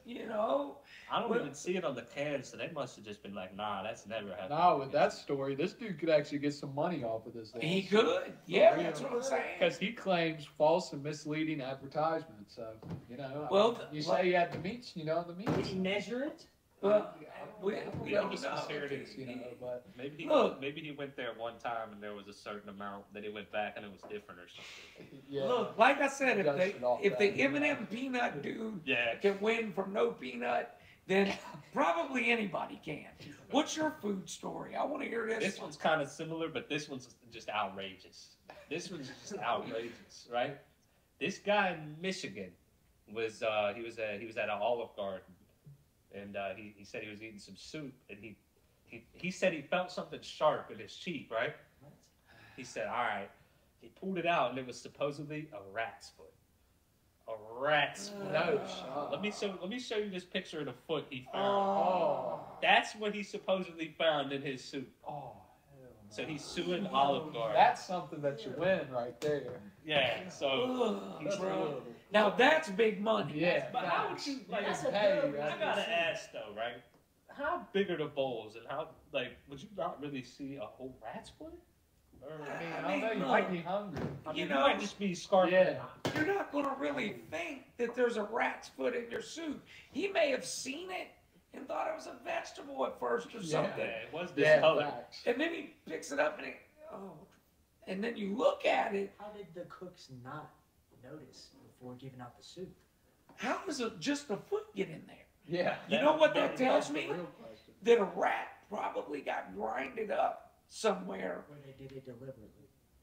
You know? I don't Well- even see it on the can, so they must have just been like, nah, that's never happened. No, with that story, this dude could actually get some money off of this. He could. Yeah, that's what I'm saying. Because he claims false and misleading advertisements. So, you know, Well, you say you had the meats, you know the Did he meats. measure it? Well, we Maybe don't some know. serious, you know, but Look. maybe he went there one time and there was a certain amount. Then he went back and it was different or something. yeah. Look, like I said, Dusted off if the that. M&M peanut dude Yeah. can win from no peanut, then probably anybody can. What's your food story? I want to hear this. This one's kind of similar, but this one's just outrageous. This one's just outrageous, right? This guy in Michigan was he was at an Olive Garden, and he said he was eating some soup, and he said he felt something sharp in his cheek, right? He said, "All right." He pulled it out, and it was supposedly a rat's foot. A rat's foot. No shot. Let me show you this picture of the foot he found. Oh. That's what he supposedly found in his soup. Oh, hell no. So he's suing Olive Garden. That's something that you win right there. Yeah. So he's Bro. Now that's big money. Yeah. But how would you like? That's a Hey, good- I gotta ask though, right? How big are the bowls, and how would you not really see a whole rat's foot? Or, I don't know. You might be hungry. I mean, you you know, might just be scarfing. Yeah. You're not going to really think that there's a rat's foot in your soup. He may have seen it and thought it was a vegetable at first or Yeah, something. it was this Yeah, color. facts. And then he picks it up and and then you look at it. How did the cooks not notice before giving out the soup? How does just a foot get in there? Yeah. You know what that That's tells the me? real question. That a rat probably got grinded up somewhere. Where they did it deliberately.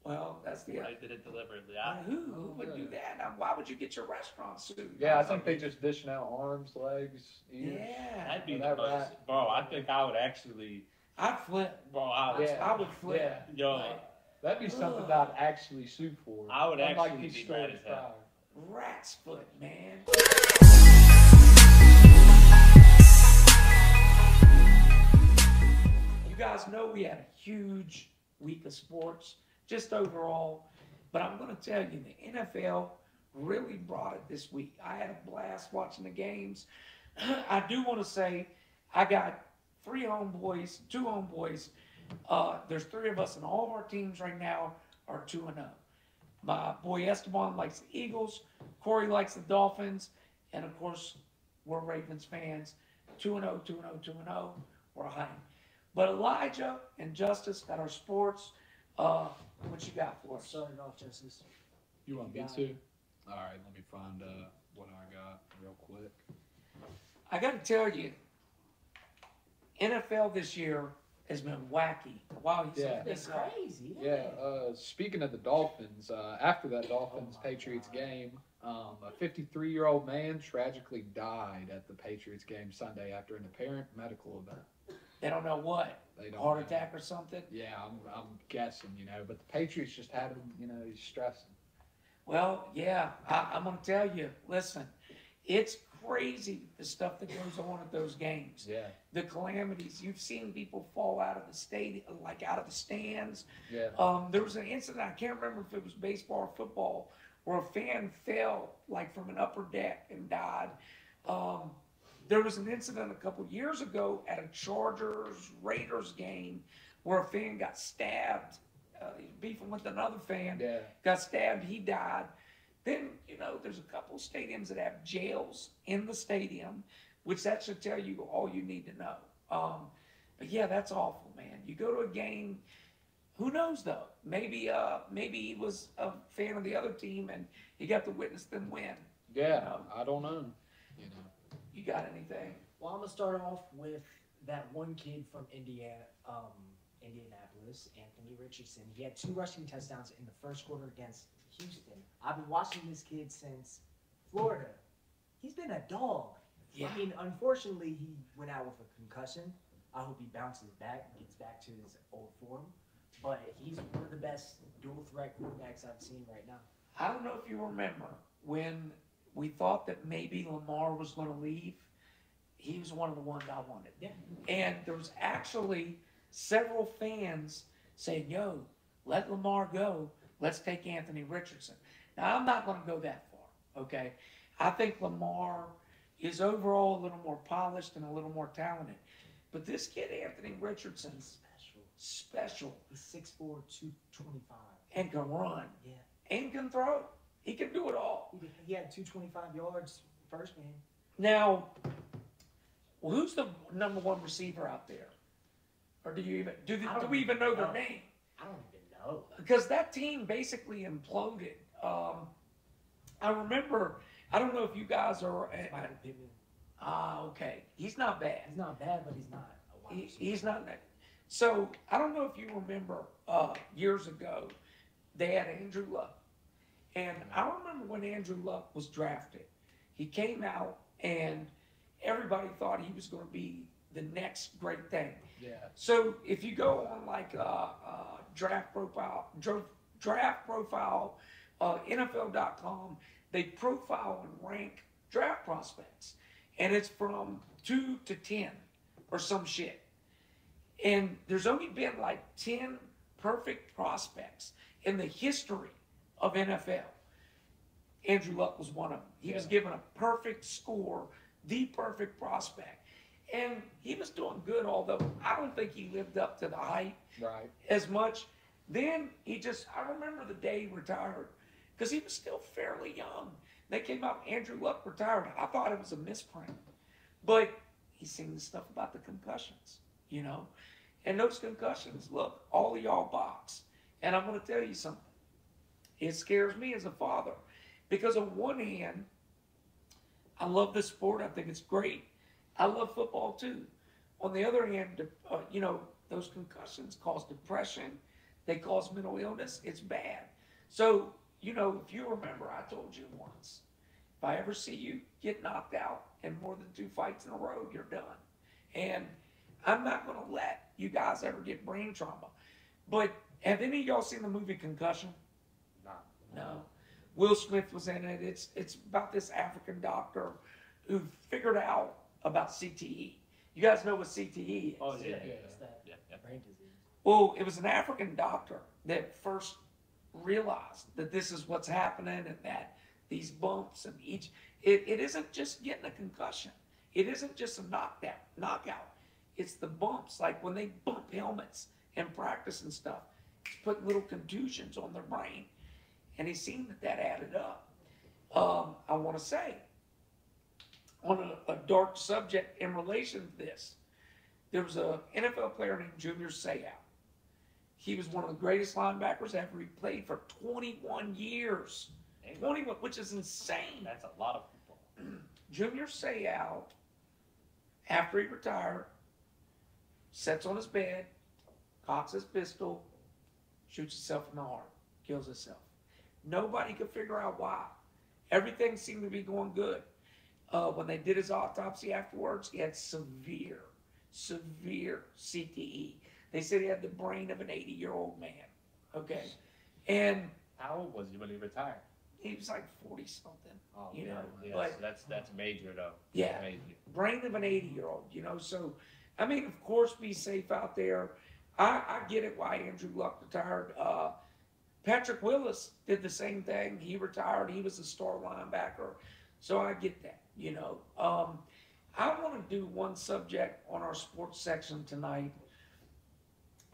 Well, that's the I did it deliberately. who would do that? Now, why would you get your restaurant suit? Yeah, I think they just dishing out arms, legs, ears. Yeah, That'd be That the most, rat. bro. I think I would actually, I'd flip. bro. Yeah. I would flip. Yeah. Yo, That'd be something that I'd actually sue for. I would Unlike actually these be mad stories as hell. prior. Rat's foot, man. You guys know we had a huge week of sports, just overall. But I'm going to tell you, the NFL really brought it this week. I had a blast watching the games. I do want to say I got two homeboys. There's three of us, and all of our teams right now are 2-0. My boy Esteban likes the Eagles. Corey likes the Dolphins. And, of course, we're Ravens fans. 2-0, 2-0, 2-0. We're high. But Elijah and Justice got our sports. What you got for us? Started off, Justice. You want me Yeah. to? All right, let me find what I got real quick. I got to tell you, NFL this year has been wacky. Wow, he's Yeah. It's crazy. Yeah, speaking of the Dolphins, after that Dolphins-Patriots game, a 53-year-old man tragically died at the Patriots game Sunday after an apparent medical event. They don't know what. They don't Heart know. attack or something? Yeah, I'm guessing, but the Patriots just had him, he's stressing. Well, yeah, I'm going to tell you, listen, it's crazy the stuff that goes on at those games. Yeah, The calamities. You've seen people fall out of the stadium, like out of the stands. yeah. There was an incident, I can't remember if it was baseball or football, where a fan fell like from an upper deck and died. There was an incident a couple years ago at a Chargers-Raiders game where a fan got stabbed. He was beefing with another fan. Yeah. Got stabbed, he died. Then, there's a couple stadiums that have jails in the stadium, which that should tell you all you need to know. But yeah, that's awful, man. You go to a game, who knows though? Maybe he was a fan of the other team and he got to witness them win. Yeah, I don't know. You got anything? Well, I'm gonna start off with that one kid from Indianapolis, Anthony Richardson. He had 2 rushing touchdowns in the first quarter against Houston. I've been watching this kid since Florida. He's been a dog. Yeah. I mean, unfortunately, he went out with a concussion. I hope he bounces back, gets back to his old form. But he's one of the best dual threat quarterbacks I've seen right now. I don't know if you remember when we thought that maybe Lamar was going to leave. He was one of the ones I wanted. Yeah. And there was actually several fans saying, yo, let Lamar go. Let's take Anthony Richardson. Now, I'm not going to go that far, okay? I think Lamar is overall a little more polished and a little more talented. But this kid, Anthony Richardson's special. He's 6'4", 225. And can run. Yeah. And can throw. He can do it all. He had 225 yards first game. Now, Well, who's the number one receiver out there? Or do you even do I don't we even know their know. name? I don't even know. Because that team basically imploded. I remember. I don't know if you guys are. Michael Pittman. Okay. He's not bad. He's not bad, but he's not a wide receiver. He's not that. So I don't know if you remember years ago, they had Andrew Luck, and I remember when Andrew Luck was drafted, he came out and everybody thought he was going to be the next great thing. Yeah. So if you go on like draft profile, NFL.com, they profile and rank draft prospects, and it's from 2 to 10 or some shit. And there's only been like 10 perfect prospects in the history of NFL. Andrew Luck was one of them. He was given a perfect score, the perfect prospect. And he was doing good, although I don't think he lived up to the hype as much. Then I remember the day he retired, because he was still fairly young. They came out, Andrew Luck retired. I thought it was a misprint. But he's seen the stuff about the concussions, you know. And those concussions, look, all of y'all box. And I'm going to tell you something. It scares me as a father. Because on one hand, I love this sport. I think it's great. I love football too. On the other hand, you know, those concussions cause depression. They cause mental illness. It's bad. So, you know, if you remember, I told you once, if I ever see you get knocked out in more than 2 fights in a row, you're done. And I'm not going to let you guys ever get brain trauma. But have any of y'all seen the movie Concussion? No. Will Smith was in it. It's about this African doctor who figured out about CTE. You guys know what CTE is? Oh, yeah. It's that brain disease. Well, it was an African doctor that first realized that this is what's happening and that these bumps and it isn't just getting a concussion. It isn't just a knockout. It's the bumps, like when they bump helmets in practice and stuff. It's putting little contusions on their brain. And he's seen that added up. I want to say, on a dark subject in relation to this, there was an NFL player named Junior Seau. He was one of the greatest linebackers ever. He played for 21 years. 21, which is insane. That's a lot of people. Junior Seau, after he retired, sits on his bed, cocks his pistol, shoots himself in the heart, kills himself. Nobody could figure out why. Everything seemed to be going good. When they did his autopsy afterwards, he had severe CTE. They said he had the brain of an 80-year-old man. Okay. And how old was he when he retired? He was like 40-something. Oh, you know. Yes, But that's major though. yeah, Major. brain of an 80-year-old, you know. So, I mean, of course, be safe out there. I get it why Andrew Luck retired. Patrick Willis did the same thing. He retired. He was a star linebacker. So I get that, you know. I want to do one subject on our sports section tonight.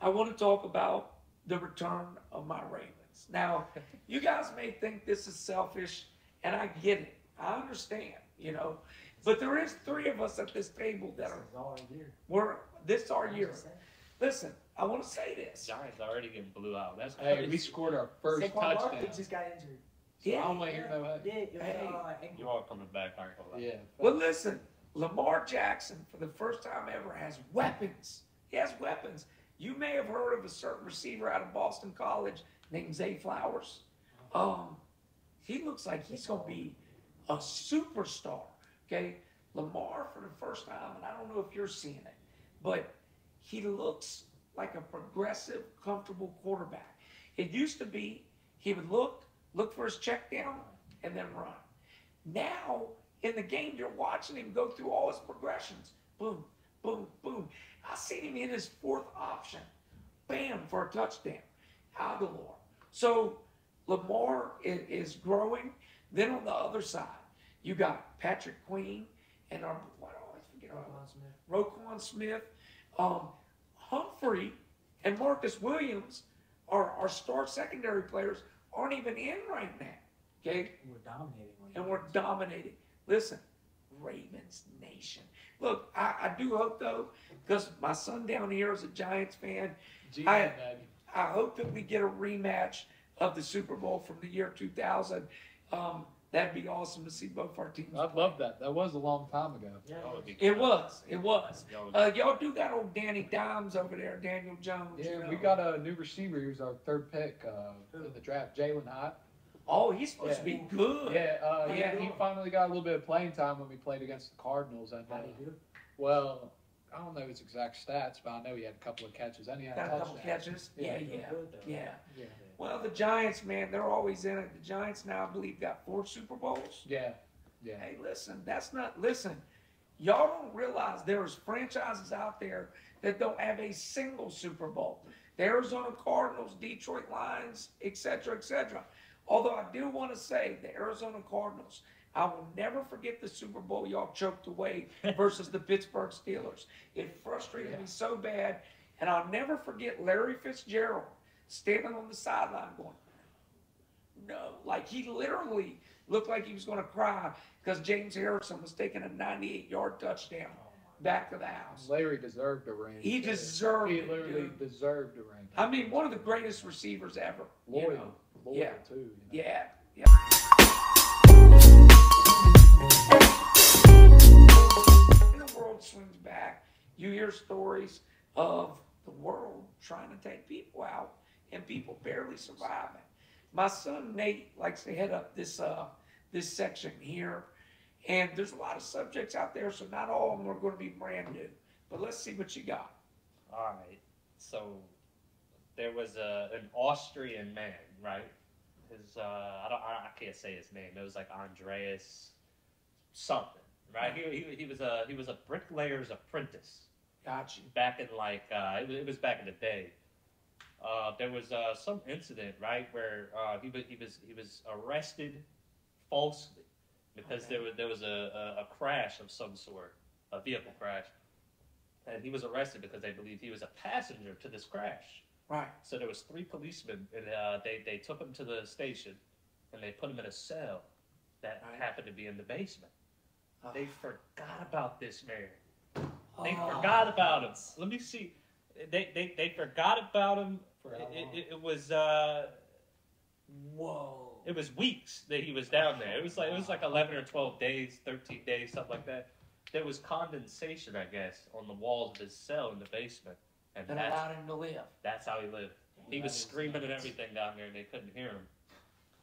I want to talk about the return of my Ravens. Now, you guys may think this is selfish, and I get it. I understand, you know. But there is 3 of us at this table that this is our year. Listen, I want to say this. Giants already getting blew out. That's Hey, crazy. we scored our first Saquon Barkley touchdown. just got injured. So I don't want to hear no hey. Ankle. You all coming back, aren't you? Yeah. Well, listen, Lamar Jackson, for the first time ever, has weapons. He has weapons. You may have heard of a certain receiver out of Boston College named Zay Flowers. He looks like he's going to be a superstar. Okay, Lamar for the first time, and I don't know if you're seeing it, but he looks like a progressive, comfortable quarterback. It used to be he would look for his check down, and then run. Now, in the game, you're watching him go through all his progressions. Boom, boom, boom. I seen him in his 4th option. Bam, for a touchdown. Aguilar. So, Lamar is growing. Then on the other side, you got Patrick Queen and Roquan Smith. Humphrey and Marcus Williams, our star secondary players, aren't even in right now. Okay? We're dominating. And we're dominating. Listen, Ravens Nation. Look, I do hope though, because my son down here is a Giants fan. Gee, I baby. hope that we get a rematch of the Super Bowl from the year 2000. That'd be awesome to see both our teams. I'd love that. That was a long time ago. Yeah, That would be It good. was. That would be- Y'all do got old Danny Dimes over there, Daniel Jones. Yeah, you know. we got a new receiver. He was our third pick in the draft, Jalen Hyatt. Oh, he's supposed to Yeah. be good. Yeah, he finally got a little bit of playing time when we played against the Cardinals. And How do you do? well, I don't know his exact stats, but I know he had a couple of catches and he had Got a couple touchdowns. catches. Yeah. Yeah. Good, though. Yeah. Yeah, Well, the Giants, man, they're always in it. The Giants now, I believe, got 4 Super Bowls. yeah. Hey, listen, listen, y'all don't realize there's franchises out there that don't have a single Super Bowl. The Arizona Cardinals, Detroit Lions, etc., etc. Although I do want to say the Arizona Cardinals, I will never forget the Super Bowl y'all choked away versus the Pittsburgh Steelers. It frustrated me so bad, and I'll never forget Larry Fitzgerald standing on the sideline going, no, like he literally looked like he was going to cry because James Harrison was taking a 98-yard touchdown back to the house. Larry deserved a ring. He deserved He it, literally dude. deserved a ring. I mean, one of the greatest receivers ever. you Loyal, know. loyal Yeah. too. You know? Yeah. When the world swings back, you hear stories of the world trying to take people out and people barely surviving. My son Nate likes to head up this section here, and there's a lot of subjects out there, so not all of them are going to be brand new. But let's see what you got. All right. So there was an Austrian man, right? His I can't say his name. It was like Andreas something, right? He was a bricklayer's apprentice Got you. back in like it was back in the day. There was some incident, right, where he was arrested falsely because there was a crash of some sort, a vehicle crash, and he was arrested because they believed he was a passenger to this crash. Right. So there was 3 policemen, and they took him to the station, and they put him in a cell that Right. happened to be in the basement. Oh. They forgot about this man. They Oh. forgot about him. Let me see. They forgot about him. For how long? It was Whoa. it was weeks that he was down there. It was like 11 or 12 days, 13 days, something like that. There was condensation, I guess, on the walls of his cell in the basement, and That allowed him to live. that's how he lived. He was screaming and everything down there, and they couldn't hear him.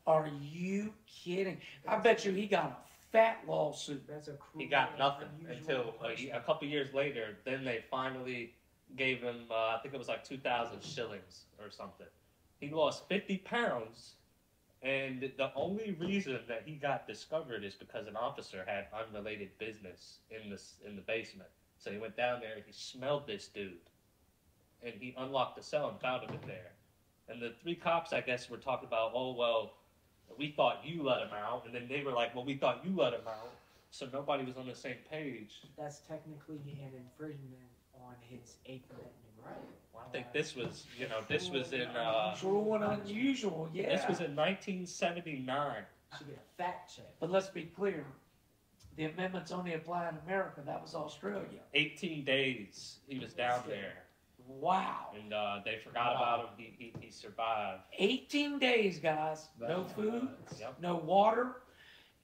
Are you kidding? I bet you he got a fat lawsuit. That's a cruel. He got and nothing unusual until a couple years later. Then they finally gave him, I think it was like 2,000 shillings or something. He lost 50 pounds, and the only reason that he got discovered is because an officer had unrelated business in the basement. So he went down there, he smelled this dude, and he unlocked the cell and found him in there. And the 3 cops, I guess, were talking about, oh, well, we thought you let him out. And then they were like, well, we thought you let him out. So nobody was on the same page. That's technically an infringement on his 8th Amendment right. I think this was in Cruel and unusual, yeah. this was in 1979. Should get a fact check. But let's be clear. The amendments only apply in America. That was Australia. 18 days he was down there, Wow. and they forgot about him. He survived. 18 days, guys. No That's food, nuts. Yep. no water.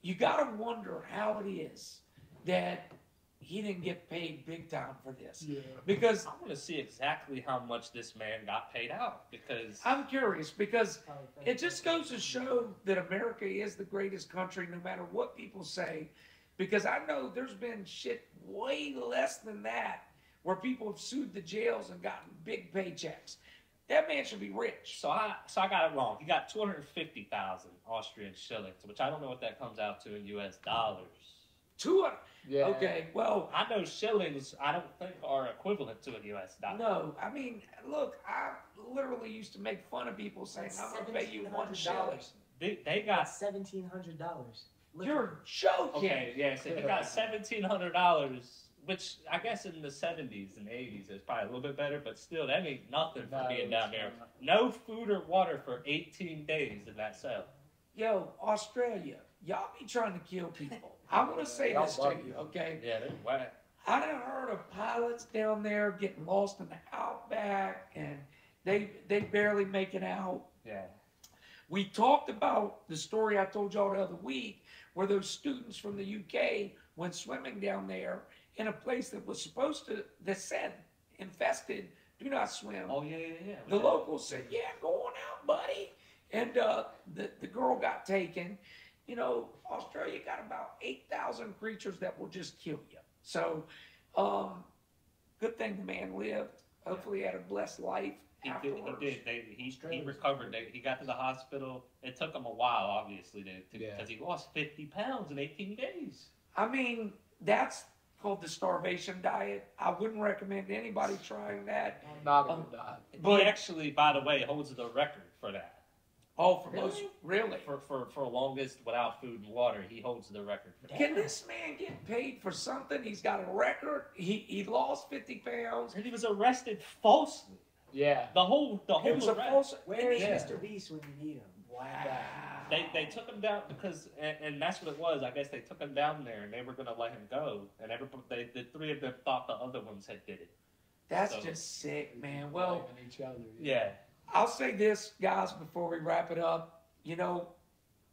You got to wonder how it is that he didn't get paid big time for this. Yeah. Because I want to see exactly how much this man got paid out because I'm curious, because it just goes to show that America is the greatest country no matter what people say. Because I know there's been shit way less than that where people have sued the jails and gotten big paychecks. That man should be rich. So I got it wrong. He got 250,000 Austrian shillings, which I don't know what that comes out to in U.S. dollars. 200. Yeah. Okay, well, I know shillings, I don't think are equivalent to a U.S. dollar. no. I mean, look, I literally used to make fun of people saying, I'm going to pay you $1 shilling. They got $1,700. You're joking. okay, yeah. So he got $1,700, which I guess in the 70s and 80s is probably a little bit better, but still, that ain't nothing for No, being down it's there. not. No food or water for 18 days in that cell. Yo, Australia, y'all be trying to kill people. I want to say Y'all this to love you, you. okay? Yeah, they're whack. I done heard of pilots down there getting lost in the outback, and they barely make it out. Yeah. We talked about the story I told y'all the other week, where those students from the UK went swimming down there in a place that was supposed to, that said infested, do not swim. Oh yeah. The locals said, yeah, go on out, buddy. And the girl got taken. You know, Australia got about 8,000 creatures that will just kill you. So, good thing the man lived. Hopefully he had a blessed life afterwards. He did. He recovered. He got to the hospital. It took him a while, obviously, because he lost 50 pounds in 18 days. I mean, that's called the starvation diet. I wouldn't recommend anybody trying that. Not a good diet. But He actually, by the way, holds the record for that. oh, for most, really? For longest without food and water, he holds the record for that. Can this man get paid for something? He's got a record. He lost 50 pounds. And he was arrested falsely. Yeah. The whole It was a arrest. false. Where is Yeah. Mr. Beast when you need him? Wow. They took him down because, and that's what it was. I guess they took him down there and they were going to let him go. And the three of them thought the other ones had did it. That's So- just sick, man. Well, Blaming each other. Yeah. I'll say this, guys, before we wrap it up. You know,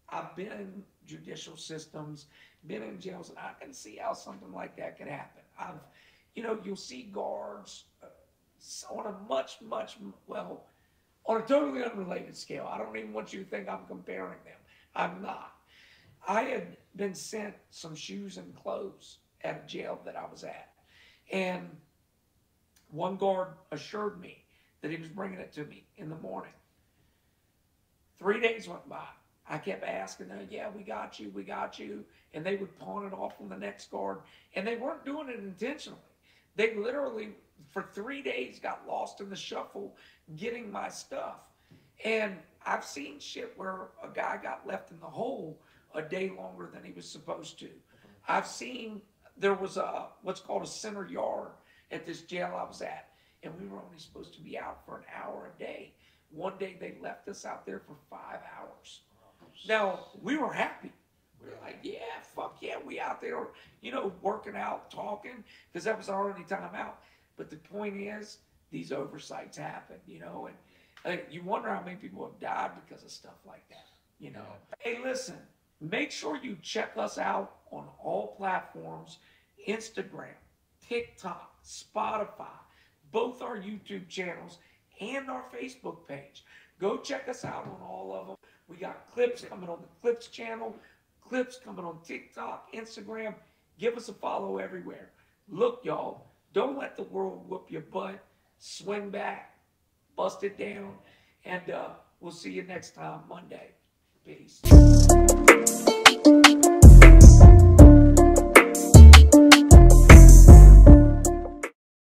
I've been in judicial systems, been in jails, and I can see how something like that could happen. You'll see guards on a on a totally unrelated scale. I don't even want you to think I'm comparing them. I'm not. I had been sent some shoes and clothes at a jail that I was at. And one guard assured me that he was bringing it to me in the morning. 3 days went by. I kept asking them, yeah, we got you. And they would pawn it off on the next guard. And they weren't doing it intentionally. They literally, for 3 days, got lost in the shuffle getting my stuff. And I've seen shit where a guy got left in the hole a day longer than he was supposed to. I've seen, there was what's called a center yard at this jail I was at. And we were only supposed to be out for an hour a day. One day they left us out there for 5 hours. Now, we were happy. We were like, yeah, fuck yeah, we out there, working out, talking, because that was our only time out. But the point is, these oversights happen, and you wonder how many people have died because of stuff like that, Hey, listen, make sure you check us out on all platforms, Instagram, TikTok, Spotify, both our YouTube channels, and our Facebook page. Go check us out on all of them. We got clips coming on the Clips channel, clips coming on TikTok, Instagram. Give us a follow everywhere. Look, y'all, don't let the world whoop your butt. Swing back, bust it down, and we'll see you next time, Monday. Peace.